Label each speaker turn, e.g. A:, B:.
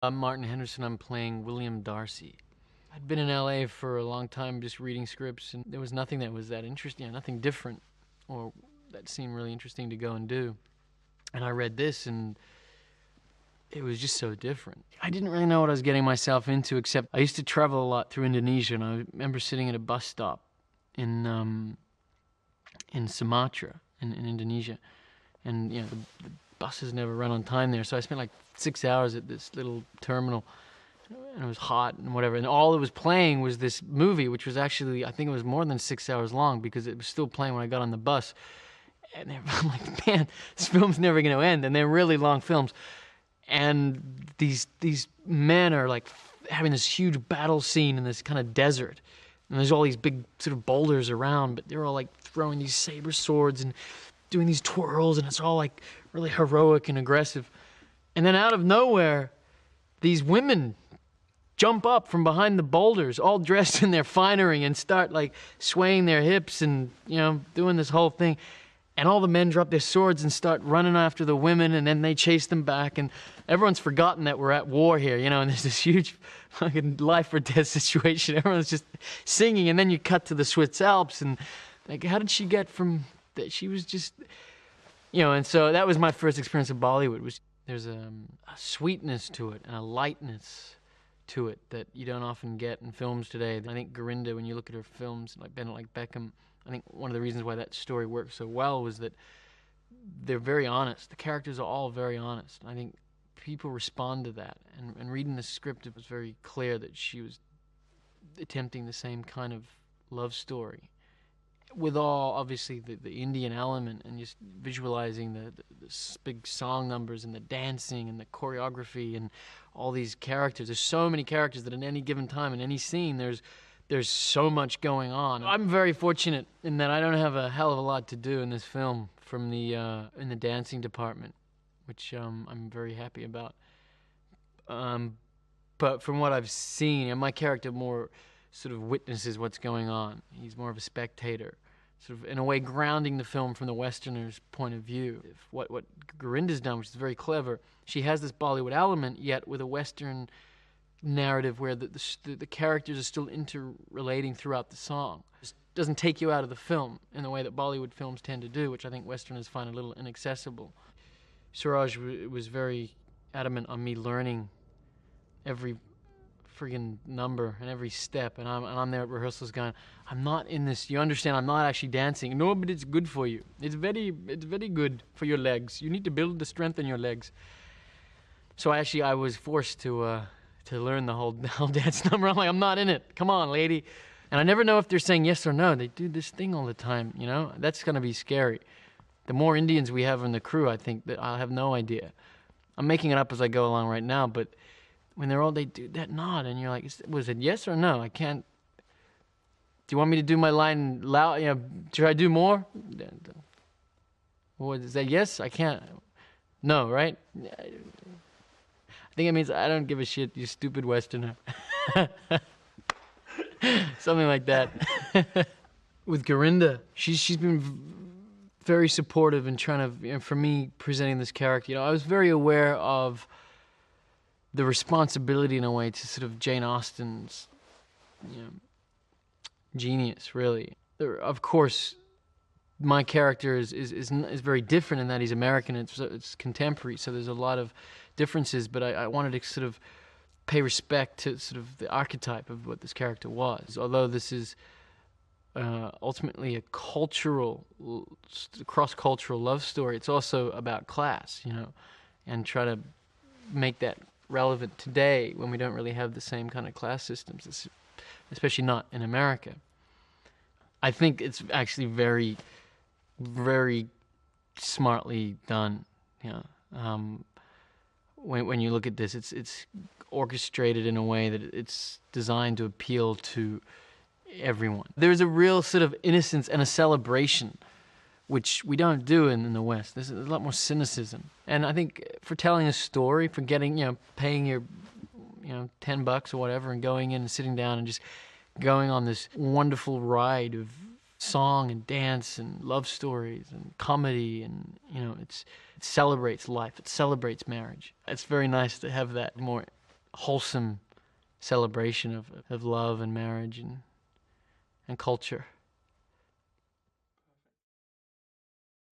A: I'm Martin Henderson. I'm playing William Darcy. I'd been in LA for a long time just reading scripts, and there was nothing that was that interesting, nothing different or that seemed really interesting to go and do. And I read this, and it was just so different. I didn't really know what I was getting myself into, except I used to travel a lot through Indonesia, and I remember sitting at a bus stop in Sumatra, in Indonesia. And, the buses never run on time there, so I spent like 6 hours at this little terminal, and it was hot and whatever, and all it was playing was this movie, which was actually, I think it was more than 6 hours long, because it was still playing when I got on the bus. And I'm like, man, this film's never going to end, and they're really long films. And these men are like having this huge battle scene in this kind of desert, and there's all these big sort of boulders around, but they're all like throwing these saber swords and doing these twirls, and it's all like really heroic and aggressive. And then out of nowhere, these women jump up from behind the boulders, all dressed in their finery, and start like swaying their hips and, doing this whole thing. And all the men drop their swords and start running after the women, and then they chase them back. And everyone's forgotten that we're at war here, and there's this huge fucking life or death situation. Everyone's just singing, and then you cut to the Swiss Alps, and like, how did she get from that? She was just, and so that was my first experience of Bollywood. There's a sweetness to it and a lightness to it that you don't often get in films today. I think Gorinda, when you look at her films, like Bennett, like Beckham, I think one of the reasons why that story worked so well was that they're very honest. The characters are all very honest. I think people respond to that. And reading the script, it was very clear that she was attempting the same kind of love story, with all, obviously, the Indian element, and just visualizing the big song numbers and the dancing and the choreography and all these characters. There's so many characters that in any given time, in any scene, there's so much going on. I'm very fortunate in that I don't have a hell of a lot to do in this film from in the dancing department, which I'm very happy about. But from what I've seen, my character more sort of witnesses what's going on. He's more of a spectator, sort of in a way grounding the film from the Westerner's point of view. What Gorinda's done, which is very clever, she has this Bollywood element, yet with a Western narrative where the characters are still interrelating throughout the song. It doesn't take you out of the film in the way that Bollywood films tend to do, which I think Westerners find a little inaccessible. Suraj was very adamant on me learning every friggin' number and every step, and I'm there at rehearsals going, I'm not in this, you understand, I'm not actually dancing. No, but it's good for you. It's very good for your legs. You need to build the strength in your legs. So I was forced to learn the whole dance number. I'm like, I'm not in it. Come on, lady. And I never know if they're saying yes or no. They do this thing all the time, That's going to be scary. The more Indians we have in the crew, I think that I'll have no idea. I'm making it up as I go along right now, but when they do that nod, and you're like, was it yes or no? I can't. Do you want me to do my line loud? Should I do more? What is that? Yes? I can't. No, right? I think it means I don't give a shit, you stupid Westerner. Something like that. With Gorinda, she's been very supportive in trying to, for me, presenting this character. I was very aware of the responsibility, in a way, to sort of Jane Austen's genius, really. Of course, my character is very different in that he's American. It's contemporary, so there's a lot of differences, but I wanted to sort of pay respect to sort of the archetype of what this character was. Although this is ultimately a cross-cultural love story, it's also about class, and try to make that relevant today when we don't really have the same kind of class systems, especially not in America. I think it's actually very, very smartly done. When you look at this, it's orchestrated in a way that it's designed to appeal to everyone. There's a real sort of innocence and a celebration, which we don't do in the West. There's a lot more cynicism. And I think for telling a story, for getting, paying your, $10 or whatever, and going in and sitting down and just going on this wonderful ride of song and dance and love stories and comedy, and it celebrates life, it celebrates marriage. It's very nice to have that more wholesome celebration of love and marriage and culture.